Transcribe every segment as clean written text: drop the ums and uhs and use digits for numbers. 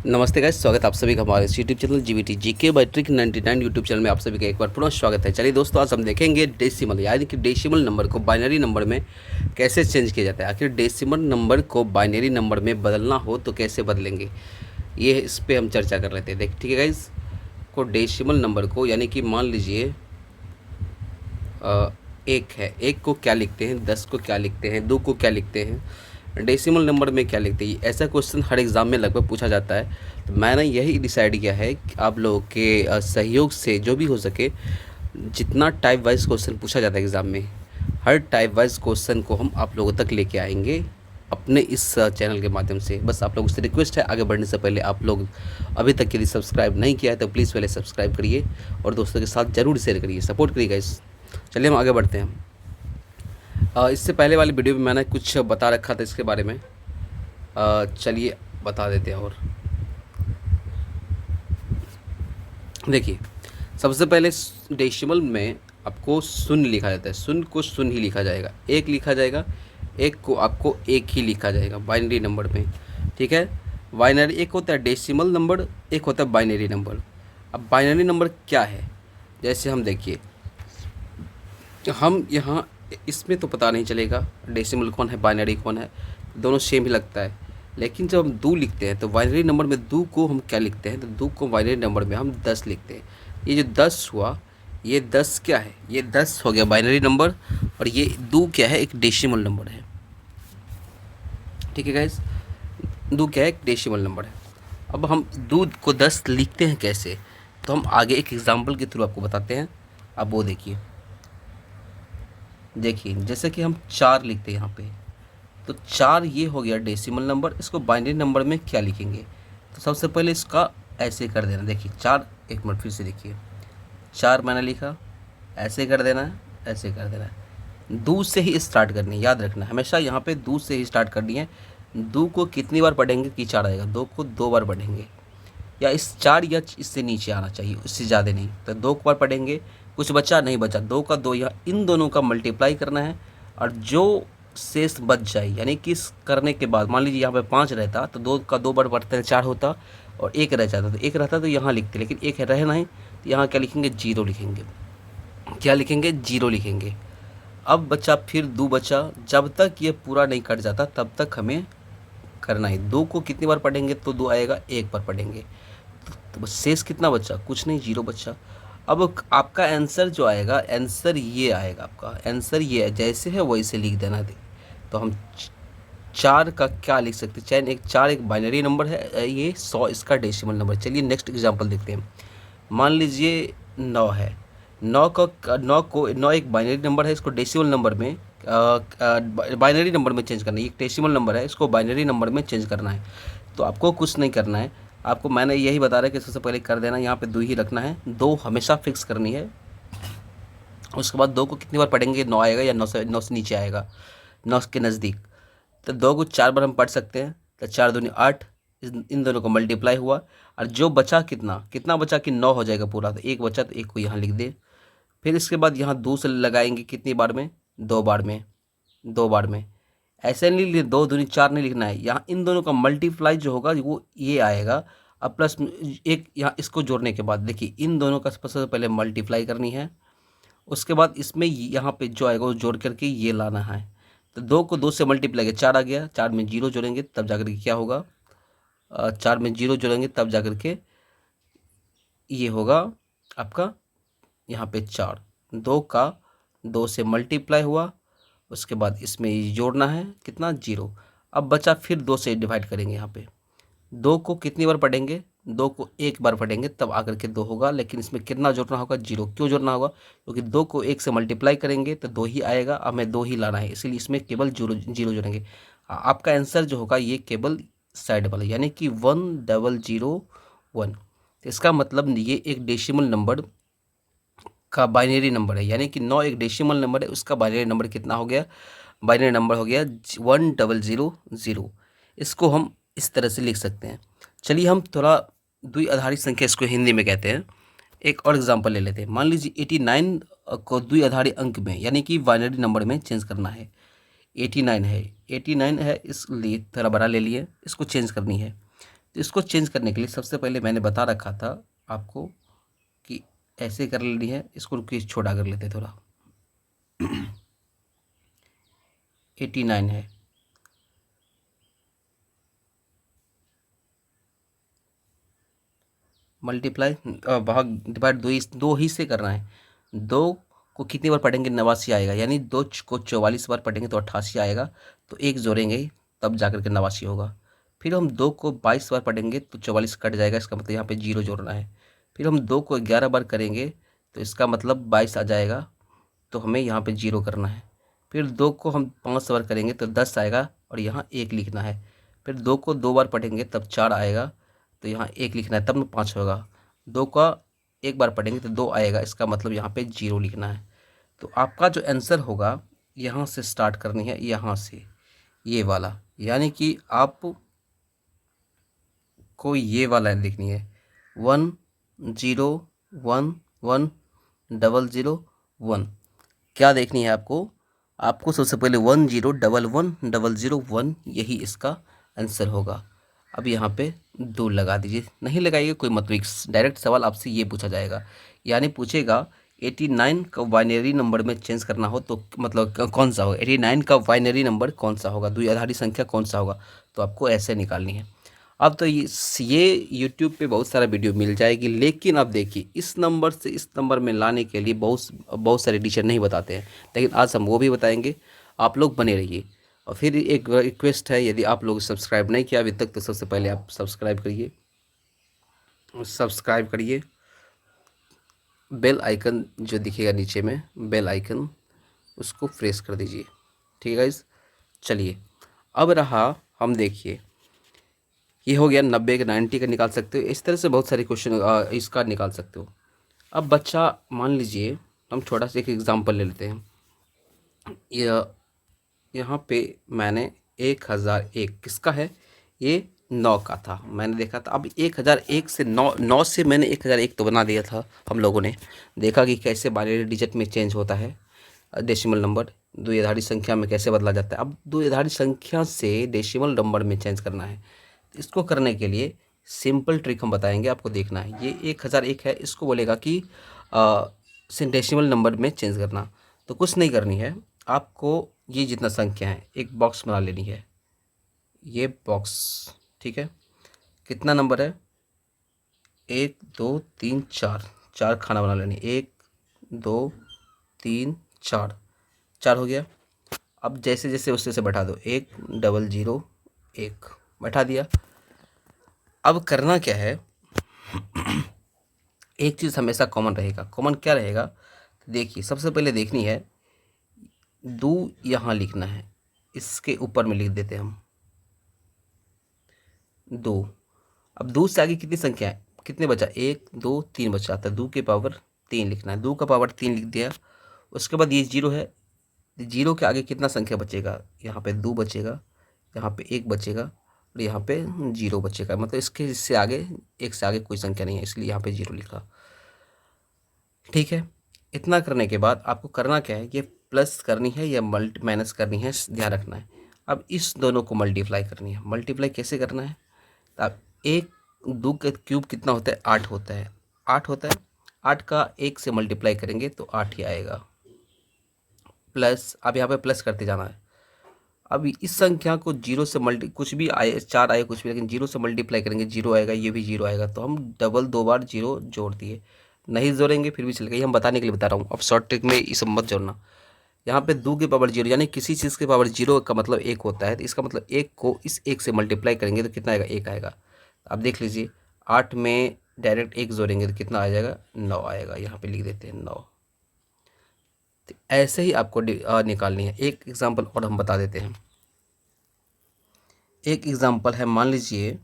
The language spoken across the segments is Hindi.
नमस्ते गाइस, स्वागत है आप सभी का हमारे इस YouTube channel GVT GK by trick 99 YouTube channel में आप सभी का एक बार पुनः स्वागत है। चलिए दोस्तों, आज हम देखेंगे डेसिमल यानी कि डेसिमल नंबर को बाइनरी नंबर में कैसे चेंज किया जाता है। आखिर डेसिमल नंबर को बाइनरी नंबर में बदलना हो तो कैसे बदलेंगे, ये इस पर हम चर्चा कर लेते हैं। देख ठीक है गाइस, को डेसिमल नंबर को यानी कि मान लीजिए एक है, एक को क्या लिखते हैं, 10 को क्या लिखते हैं, 2 को क्या लिखते हैं, डेसिमल नंबर में क्या लिखते हैं। ऐसा क्वेश्चन हर एग्ज़ाम में लगभग पूछा जाता है। तो मैंने यही डिसाइड किया है कि आप लोगों के सहयोग से जो भी हो सके, जितना टाइप वाइज क्वेश्चन पूछा जाता है एग्ज़ाम में, हर टाइप वाइज क्वेश्चन को हम आप लोगों तक लेके आएंगे अपने इस चैनल के माध्यम से। बस आप लोगों से रिक्वेस्ट है, आगे बढ़ने से पहले आप लोग अभी तक यदि सब्सक्राइब नहीं किया है तो प्लीज़ पहले सब्सक्राइब करिए और दोस्तों के साथ ज़रूर शेयर करिए, सपोर्ट करिए गाइस। चलिए हम आगे बढ़ते हैं। इससे पहले वाली वीडियो में मैंने कुछ बता रखा था इसके बारे में, चलिए बता देते हैं। और देखिए, सबसे पहले डेसिमल में आपको शून्य लिखा जाता है, शून्य को शून्य ही लिखा जाएगा, एक लिखा जाएगा, एक को आपको एक ही लिखा जाएगा बाइनरी नंबर में। ठीक है, बाइनरी एक होता है डेसिमल नंबर, एक होता है बाइनरी नंबर। अब बाइनरी नंबर क्या है, जैसे हम देखिए, हम यहाँ इसमें तो पता नहीं चलेगा डेसिमल कौन है बाइनरी कौन है, दोनों सेम ही लगता है। लेकिन जब हम 2 लिखते हैं तो बाइनरी नंबर में 2 को हम क्या लिखते हैं, तो 2 को बाइनरी नंबर में हम 10 लिखते हैं। ये जो 10 हुआ, ये 10 क्या है, ये 10 हो गया बाइनरी नंबर, और ये 2 क्या है, एक डेसिमल नंबर है। ठीक है गाइस, 2 क्या है, एक डेसिमल नंबर है। अब हम 2 को 10 लिखते हैं कैसे, तो हम आगे एक एग्जाम्पल के थ्रू आपको बताते हैं। अब वो देखिए, जैसे कि हम 4 लिखते हैं यहाँ पे, तो 4 ये हो गया डेसिमल नंबर। इसको बाइनरी नंबर में क्या लिखेंगे, तो सबसे पहले इसका ऐसे कर देना। देखिए 4, एक मिनट फिर से देखिए, 4 मैंने लिखा, ऐसे कर देना है, ऐसे कर देना है। 2 से ही स्टार्ट करनी है, याद रखना हमेशा यहाँ पे 2 से ही स्टार्ट करनी है। 2 को कितनी बार पढ़ेंगे कि 4 आएगा, 2 को 2 बार पढ़ेंगे, या इस 4 या इससे नीचे आना चाहिए, उससे ज़्यादा नहीं। तो 2 बार पढ़ेंगे, कुछ बचा नहीं बचा, 2 का 2, या इन दोनों का मल्टीप्लाई करना है। और जो शेष बच जाए, यानी कि इस करने के बाद मान लीजिए यहाँ पे 5 रहता तो 2 का 2 बार बढ़ते हैं 4 होता, और 1 रह जाता तो 1 रहता, तो यहाँ लिखते, लेकिन 1 रहे नहीं, तो यहाँ क्या लिखेंगे, 0 लिखेंगे। क्या लिखेंगे, 0 लिखेंगे। अब बचा फिर 2 बचा, जब तक ये पूरा नहीं कट जाता तब तक हमें करना है। 2 को कितनी बार पढ़ेंगे, तो 2 आएगा, 1 बार पढ़ेंगे, तो बस शेष कितना बचा, कुछ नहीं, 0 बचा। अब आपका आंसर जो आएगा, आंसर ये आएगा, आपका आंसर ये है, जैसे है वैसे लिख देना। तो हम 4 का क्या लिख सकते हैं, चैन एक 4 एक बाइनरी नंबर है, ये 100 इसका डेसिमल नंबर। चलिए नेक्स्ट एग्जांपल देखते हैं। मान लीजिए 9 है, 9 एक बाइनरी नंबर है, इसको डेसिमल नंबर में बाइनरी नंबर में चेंज करना है। एक डेसिमल नंबर है, इसको बाइनरी नंबर में चेंज करना है। तो आपको कुछ नहीं करना है, आपको मैंने यही बता रहा है कि सबसे पहले कर देना, यहाँ पे 2 ही रखना है, 2 हमेशा फिक्स करनी है। उसके बाद 2 को कितनी बार पढ़ेंगे, 9 आएगा या 9 से नीचे आएगा, 9 के नज़दीक। तो 2 को 4 बार हम पढ़ सकते हैं, तो 4 दूनी 8, इन दोनों को मल्टीप्लाई हुआ, और जो बचा कितना कितना बचा कि 9 हो जाएगा पूरा, तो 1 बचा, तो 1 को यहाँ लिख दे। फिर इसके बाद यहाँ 2 से लगाएंगे कितनी बार में, 2 बार में, 2 बार में। ऐसे नहीं लिख, 2 दूनी 4 नहीं लिखना है, यहाँ इन दोनों का मल्टीप्लाई जो होगा वो ये आएगा। अब प्लस एक यहाँ इसको जोड़ने के बाद देखिए, इन दोनों का सबसे पहले मल्टीप्लाई करनी है, उसके बाद इसमें यहाँ पे जो आएगा वो जोड़ करके ये लाना है। तो 2 को 2 से मल्टीप्लाई किया, 4 आ गया, 4 में 0 जोड़ेंगे तब जाकर के क्या होगा, 4 में 0 जोड़ेंगे तब जाकर के ये होगा आपका यहाँ पे 4। 2 का 2 से मल्टीप्लाई हुआ, उसके बाद इसमें ये जोड़ना है कितना, 0। अब बचा फिर 2 से डिवाइड करेंगे, यहाँ पे 2 को कितनी बार पढ़ेंगे, 2 को 1 बार पढ़ेंगे तब आकर के 2 होगा, लेकिन इसमें कितना जोड़ना होगा, 0। क्यों जोड़ना होगा, क्योंकि 2 को 1 से मल्टीप्लाई करेंगे तो 2 ही आएगा, अब हमें 2 ही लाना है, इसीलिए इसमें केवल 0 जोड़ेंगे। आपका आंसर जो होगा ये केवल साइड वाला, यानी कि 1001। तो इसका मतलब ये एक डेसिमल नंबर का बाइनरी नंबर है, यानी कि 9 एक डेसिमल नंबर है, उसका बाइनरी नंबर कितना हो गया, बाइनरी नंबर हो गया 1000। इसको हम इस तरह से लिख सकते हैं। चलिए हम थोड़ा द्विआधारी संख्या इसको हिंदी में कहते हैं, एक और एग्जांपल ले लेते हैं। मान लीजिए 89 को द्विआधारी अंक में यानी कि बाइनरी नंबर में चेंज करना है। 89 है, 89 है, इसलिए थोड़ा बड़ा ले लिए, इसको चेंज करनी है। तो इसको चेंज करने के लिए सबसे पहले मैंने बता रखा था आपको कि ऐसे कर लेनी है, इसको रुकिए छोटा कर लेते थोड़ा। 89 है, मल्टीप्लाई भाग डिवाइड दो ही से करना है। दो को कितनी बार पढ़ेंगे, 89 आएगा, यानी दो को 44 बार पढ़ेंगे तो 88 आएगा, तो एक जोड़ेंगे तब जाकर के 89 होगा। फिर हम दो को 22 बार पढ़ेंगे तो 44 कट जाएगा, इसका मतलब यहाँ पे जीरो जोड़ना है। फिर हम दो को 11 बार करेंगे तो इसका मतलब 22 आ जाएगा, तो हमें यहाँ पे जीरो करना है। फिर दो को हम 5 बार करेंगे तो 10 आएगा और यहाँ एक लिखना है। फिर दो को 2 बार पढ़ेंगे तब 4 आएगा, तो यहाँ एक लिखना है, तब में 5 होगा। दो का एक बार पढ़ेंगे तो 2 आएगा, इसका मतलब यहाँ पे जीरो लिखना है। तो आपका जो आंसर होगा यहाँ से स्टार्ट करनी है, यहाँ से ये वाला, यानी कि आप को ये वाला लिखनी है 1 0 1 1 0 0 1। क्या देखनी है आपको, आपको सबसे पहले 1 0 1 1 0 0 1, यही इसका आंसर होगा। अब यहाँ पे 2 लगा दीजिए, नहीं लगाइए कोई मतलब, डायरेक्ट सवाल आपसे ये पूछा जाएगा, यानी पूछेगा 89 का बाइनरी नंबर में चेंज करना हो तो मतलब कौन सा होगा, 89 का बाइनरी नंबर कौन सा होगा, द्विआधारी संख्या कौन सा होगा, तो आपको ऐसे निकालनी है। अब तो ये यूट्यूब पे बहुत सारा वीडियो मिल जाएगी, लेकिन अब देखिए इस नंबर से इस नंबर में लाने के लिए बहुत सारे टीचर नहीं बताते हैं, लेकिन आज हम वो भी बताएंगे, आप लोग बने रहिए। और फिर एक रिक्वेस्ट है, यदि आप लोग सब्सक्राइब नहीं किया अभी तक तो सबसे पहले आप सब्सक्राइब करिए, बेल आइकन जो दिखेगा नीचे में बेल आइकन, उसको प्रेस कर दीजिए। ठीक है गाइस, चलिए अब रहा, हम देखिए ये हो गया 90 का, 90 का निकाल सकते हो, इस तरह से बहुत सारे क्वेश्चन इसका निकाल सकते हो। अब बच्चा मान लीजिए हम छोटा सा एक एग्जांपल ले लेते हैं। यहाँ पे मैंने 1001 किसका है, ये 9 का था, मैंने देखा था। अब 1001 से 9 से मैंने 1001 तो बना दिया था, हम लोगों ने देखा कि कैसे बाइनरी डिजिट में चेंज होता है डेसिमल नंबर, द्विआधारी संख्या में कैसे बदला जाता है। अब द्विआधारी संख्या से डेसिमल नंबर में चेंज करना है, इसको करने के लिए सिंपल ट्रिक हम बताएंगे, आपको देखना है। ये 1001 है, इसको बोलेगा कि डेसिमल नंबर में चेंज करना, तो कुछ नहीं करनी है आपको, ये जितना संख्या है एक बॉक्स बना लेनी है, ये बॉक्स, ठीक है। कितना नंबर है, 1 2 3 4, 4 खाना बना लेनी, 1 2 3 4, 4 हो गया। अब जैसे जैसे उससे से बैठा दो, 1 0 0 1 बैठा दिया। अब करना क्या है, एक चीज़ हमेशा कॉमन रहेगा, कॉमन क्या रहेगा, देखिए सबसे पहले देखनी है 2 यहाँ लिखना है, इसके ऊपर में लिख देते हैं हम 2। अब 2 से आगे कितनी संख्या है, कितने बचा, 1 2 3 बचा, तो 2 के पावर 3 लिखना है, 2 का पावर 3 लिख दिया। उसके बाद ये 0 है, 0 के आगे कितना संख्या बचेगा, यहाँ पे 2 बचेगा, यहाँ पे 1 बचेगा और यहाँ पे 0 बचेगा, मतलब इससे आगे 1 से आगे कोई संख्या नहीं है, इसलिए यहाँ पे 0 लिखा। ठीक है, इतना करने के बाद आपको करना क्या है, ये प्लस करनी है या माइनस करनी है, ध्यान रखना है। अब इस दोनों को मल्टीप्लाई करनी है, मल्टीप्लाई कैसे करना है, तो अब 1 2 का क्यूब कितना होता है, 8 होता है, 8 होता है, 8 का 1 से मल्टीप्लाई करेंगे तो 8 ही आएगा, प्लस अब यहाँ पे प्लस करते जाना है। अब इस संख्या को 0 से कुछ भी आए, 4 आए कुछ भी, लेकिन 0 से मल्टीप्लाई करेंगे 0 आएगा, ये भी 0 आएगा, तो हम डबल 2 बार 0 जोड़ दिए। नहीं जोड़ेंगे फिर भी चलेगा, ये हम बताने के लिए बता रहा हूँ, अब शॉर्ट ट्रिक में ये सब मत जोड़ना। यहाँ पे 2 के पावर 0, यानी किसी चीज़ के पावर 0 का मतलब 1 होता है, तो इसका मतलब 1 को इस 1 से मल्टीप्लाई करेंगे तो कितना आएगा, 1 आएगा। अब देख लीजिए 8 में डायरेक्ट 1 जोड़ेंगे तो कितना आ जाएगा, 9 आएगा, यहाँ पे लिख देते हैं 9। तो ऐसे ही आपको निकालनी है। एक एग्जाम्पल और हम बता देते हैं, एक एग्जाम्पल है, मान लीजिए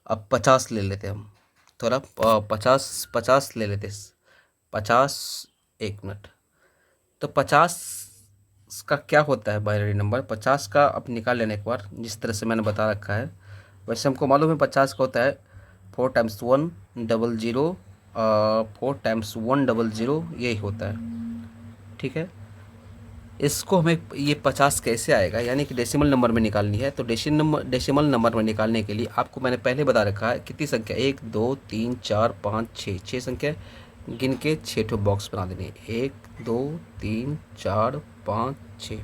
अब 50 ले लेते हैं हम, थोड़ा 50 ले लेते हैं, 50, 1 मिनट। तो 50 का क्या होता है बाइनरी नंबर, 50 का अब निकाल लेना एक बार, जिस तरह से मैंने बता रखा है वैसे हमको मालूम है। 50 का होता है 4 टाइम्स 1 0 0, 4 टाइम्स 1 0 0, यही होता है, ठीक है। इसको हमें ये 50 कैसे आएगा, यानी कि डेसिमल नंबर में निकालनी है। तो डेसिमल नंबर में निकालने के लिए आपको मैंने पहले बता रखा है कितनी संख्या, 1 2 3 4 5 6, 6 संख्या गिन के 6 ठो बॉक्स बना देने, 1 2 3 4 5 6।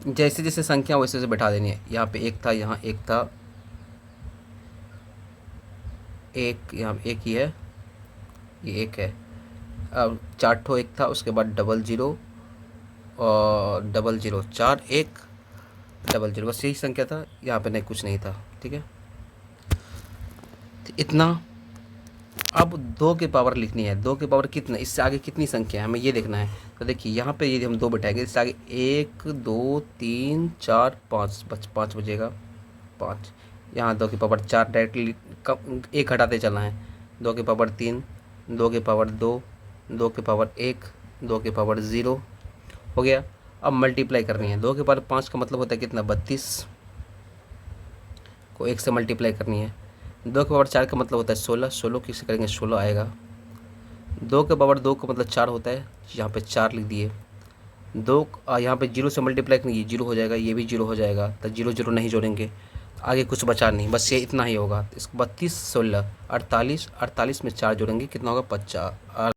जैसे जैसे संख्या वैसे वैसे बैठा देनी है। यहाँ पे एक था, यहाँ एक था, एक यहाँ एक ही है, ये एक है। अब 4 ठो एक था, उसके बाद डबल ज़ीरो और डबल ज़ीरो, 4 1 डबल ज़ीरो, बस यही संख्या था। यहाँ पे नहीं, कुछ नहीं था, ठीक है। तो इतना। अब 2 की पावर लिखनी है। 2 की पावर कितना, इससे आगे कितनी संख्या है हमें ये देखना है। तो देखिए यहाँ पे यदि हम 2 बैठाएंगे, इससे आगे 1 2 3 4 5, बच 5 बचेगा, 5। यहाँ 2 की पावर 4 डायरेक्टली एक हटाते चलना है। 2 की पावर 3, 2 की पावर 2, 2 की पावर 1, 2 की पावर 0 हो गया। अब मल्टीप्लाई करनी है। 2 की पावर 5 का मतलब होता है कितना, 32 को 1 से मल्टीप्लाई करनी है। 2 के पावर 4 का मतलब होता है 16, 16 किससे करेंगे, 16 आएगा। 2 के पावर 2 का मतलब 4 होता है, यहाँ पे 4 लिख दिए। 2 यहाँ पे 0 से मल्टीप्लाई करेंगे, 0 हो जाएगा, ये भी 0 हो जाएगा, तो 0 0 नहीं जोड़ेंगे, आगे कुछ बचा नहीं, बस ये इतना ही होगा। इसको 32 16 48, 48 में 4 जोड़ेंगे, कितना होगा, 50।